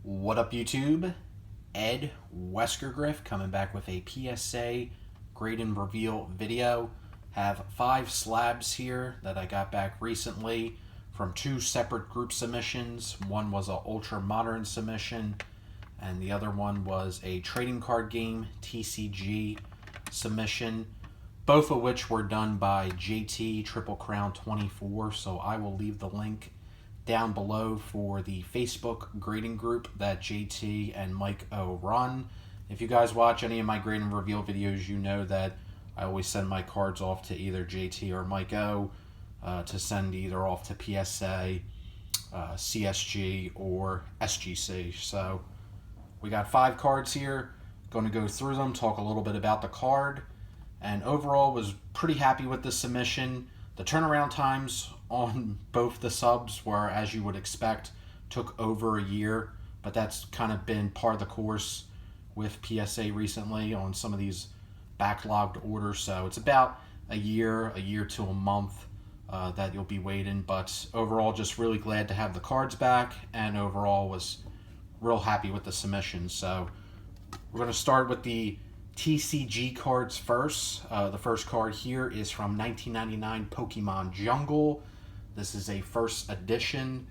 What up, YouTube? Ed WeskerGriff coming back with a PSA grade and reveal video. Have 5 slabs here that I got back recently from 2 separate group submissions. One was an ultra modern submission, and the other one was a trading card game TCG submission. Both of which were done by JT Triple Crown 24. So I will leave the link down below for the Facebook grading group that JT and Mike O run. If you guys watch any of my grade and reveal videos, you know that I always send my cards off to either JT or Mike O to send either off to PSA, CSG, or SGC. So we got 5 cards here. Going to go through them, talk a little bit about the card, and overall was pretty happy with the submission. The turnaround times on both the subs were, as you would expect, took over a year, but that's kind of been part of the course with PSA recently on some of these backlogged orders. So it's about a year to a month that you'll be waiting. But overall, just really glad to have the cards back, and overall was real happy with the submission. So we're going to start with the TCG cards first. The first card here is from 1999 Pokemon Jungle. This is a first edition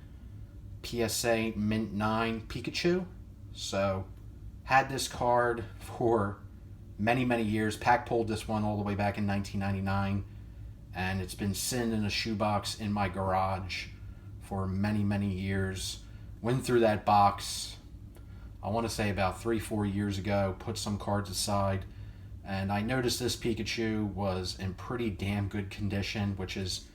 PSA Mint 9 Pikachu. So had this card for many years. Pack pulled this one all the way back in 1999, and it's been sitting in a shoebox in my garage for many years. Went through that box, I want to say about 3-4 years ago, put some cards aside, and I noticed this Pikachu was in pretty damn good condition, which is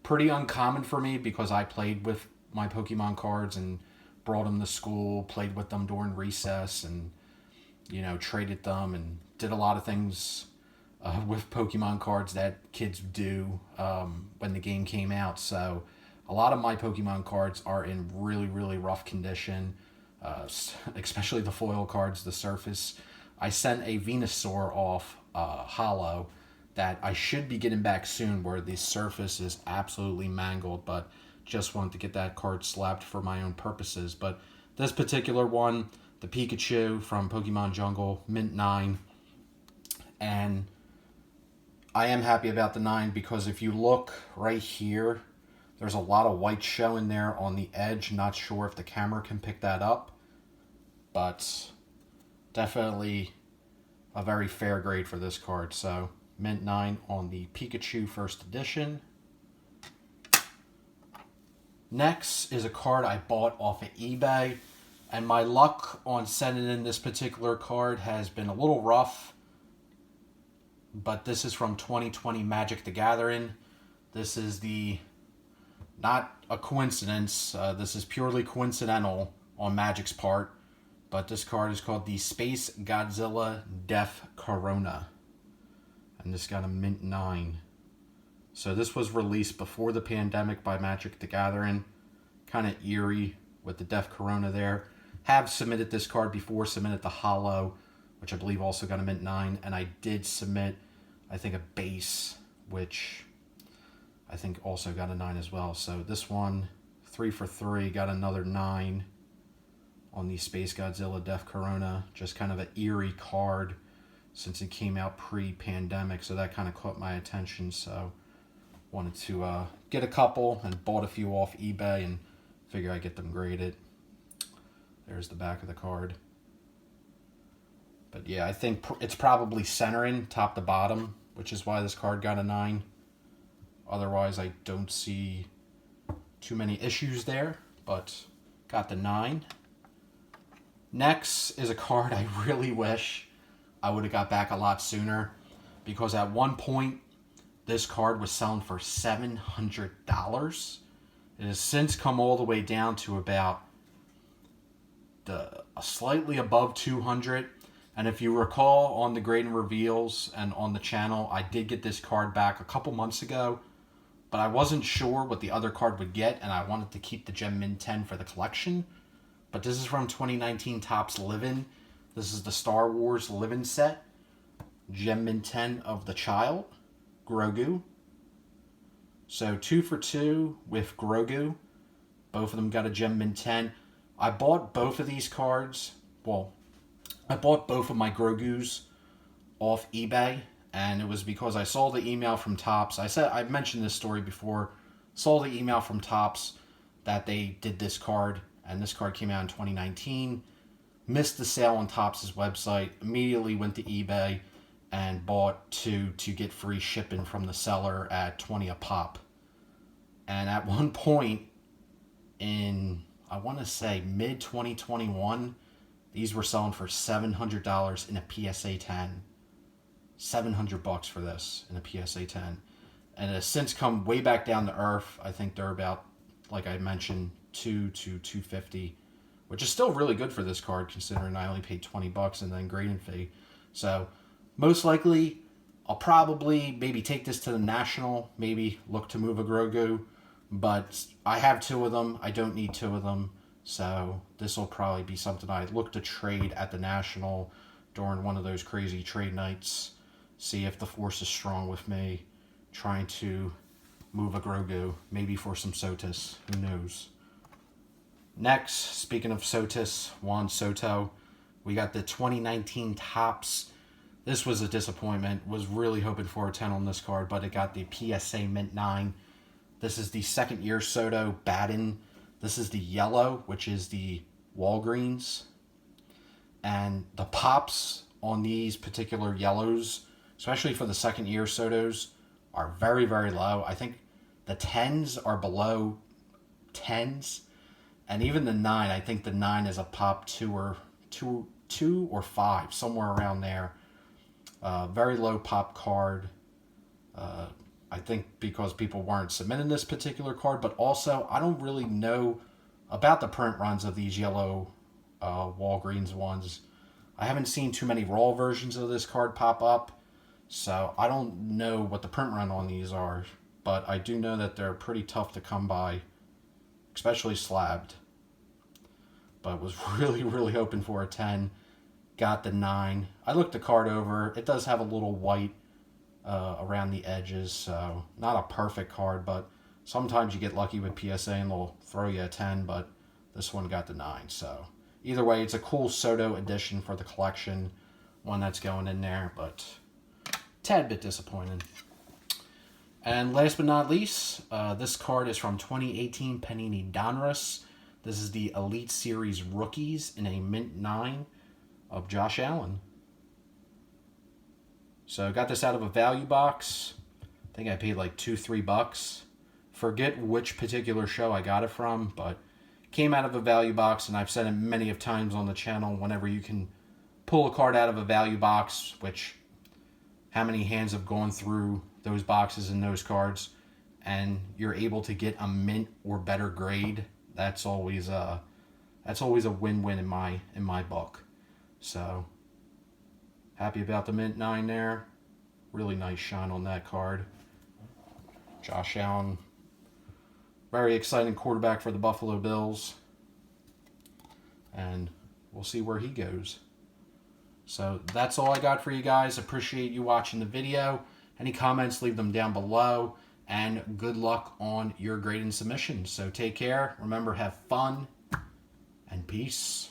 pretty uncommon for me because I played with my Pokemon cards and brought them to school, played with them during recess, and traded them and did a lot of things with Pokemon cards that kids do when the game came out. So a lot of my Pokemon cards are in really rough condition. Especially the foil cards, the surface. I sent a Venusaur off hollow that I should be getting back soon, where the surface is absolutely mangled, but just wanted to get that card slapped for my own purposes. But this particular one, the Pikachu from Pokemon Jungle, Mint 9, and I am happy about the 9 because if you look right here, there's a lot of white showing there on the edge. Not sure if the camera can pick that up, but definitely a very fair grade for this card. So Mint 9 on the Pikachu first edition. Next is a card I bought off of eBay, and my luck on sending in this particular card has been a little rough, but this is from 2020 Magic the Gathering. This is not a coincidence. This is purely coincidental on Magic's part, but this card is called the Space Godzilla Death Corona, and this got a Mint 9. So this was released before the pandemic by Magic the Gathering. Kind of eerie with the Death Corona there. Have submitted this card before, submitted the Hollow, which I believe also got a Mint 9, and I did submit, I think, a base, which I think also got a 9 as well. So this one, 3 for 3, got another 9 on the Space Godzilla Death Corona. Just kind of an eerie card since it came out pre-pandemic, so that kind of caught my attention. So wanted to get a couple and bought a few off eBay and figure I'd get them graded. There's the back of the card. But yeah, I think it's probably centering top to bottom, which is why this card got a 9. Otherwise, I don't see too many issues there, but got the 9. Next is a card I really wish I would have got back a lot sooner, because at one point, this card was selling for $700. It has since come all the way down to about slightly above $200. And if you recall, on the grade and reveals and on the channel, I did get this card back a couple months ago, but I wasn't sure what the other card would get, and I wanted to keep the Gem Mint 10 for the collection. But this is from 2019 Topps Living. This is the Star Wars Living set. Gem Mint 10 of the Child, Grogu. So 2 for 2 with Grogu. Both of them got a Gem Mint 10. I bought both of these cards. Well, I bought both of my Grogu's off eBay, and it was because I saw the email from Topps. I've mentioned this story before. Saw the email from Topps that they did this card, and this card came out in 2019. Missed the sale on Topps' website. Immediately went to eBay and bought two to get free shipping from the seller at $20 a pop. And at one point in, I want to say, mid-2021, these were selling for $700 in a PSA 10. $700 for this in a PSA 10. And it has since come way back down to earth. I think they're about, like I mentioned, $2 to $250, which is still really good for this card considering I only paid $20 and then grading fee. So most likely I'll probably maybe take this to the National, maybe look to move a Grogu, but I have two of them. I don't need two of them. So this will probably be something I look to trade at the National during one of those crazy trade nights. See if the force is strong with me, trying to move a Grogu, maybe for some Sotos, who knows. Next, speaking of Sotos, Juan Soto, we got the 2019 Topps. This was a disappointment. Was really hoping for a 10 on this card, but it got the PSA Mint 9. This is the second year Soto Batten. This is the yellow, which is the Walgreens. And the pops on these particular yellows, especially for the second year Sotos, are very, very low. I think the 10s are below 10s. And even the 9, I think the 9 is a pop 2 or 5, somewhere around there. Very low pop card. I think because people weren't submitting this particular card, but also I don't really know about the print runs of these yellow Walgreens ones. I haven't seen too many raw versions of this card pop up, so I don't know what the print run on these are, but I do know that they're pretty tough to come by, especially slabbed. But was really, really hoping for a 10. Got the 9. I looked the card over. It does have a little white around the edges, so not a perfect card, but sometimes you get lucky with PSA and they'll throw you a 10, but this one got the 9. So either way, it's a cool Soto edition for the collection, one that's going in there, but tad bit disappointing. And last but not least, this card is from 2018 Panini Donruss. This is the Elite Series Rookies in a Mint 9 of Josh Allen. So got this out of a value box. I think I paid like $2-3. Forget which particular show I got it from, but came out of a value box, and I've said it many of times on the channel, whenever you can pull a card out of a value box, which how many hands have gone through those boxes and those cards, and you're able to get a mint or better grade, that's always a win-win in my book. So happy about the Mint 9 there. Really nice shine on that card. Josh Allen, very exciting quarterback for the Buffalo Bills. And we'll see where he goes. So that's all I got for you guys. Appreciate you watching the video. Any comments, leave them down below. And good luck on your grading submissions. So take care. Remember, have fun. And peace.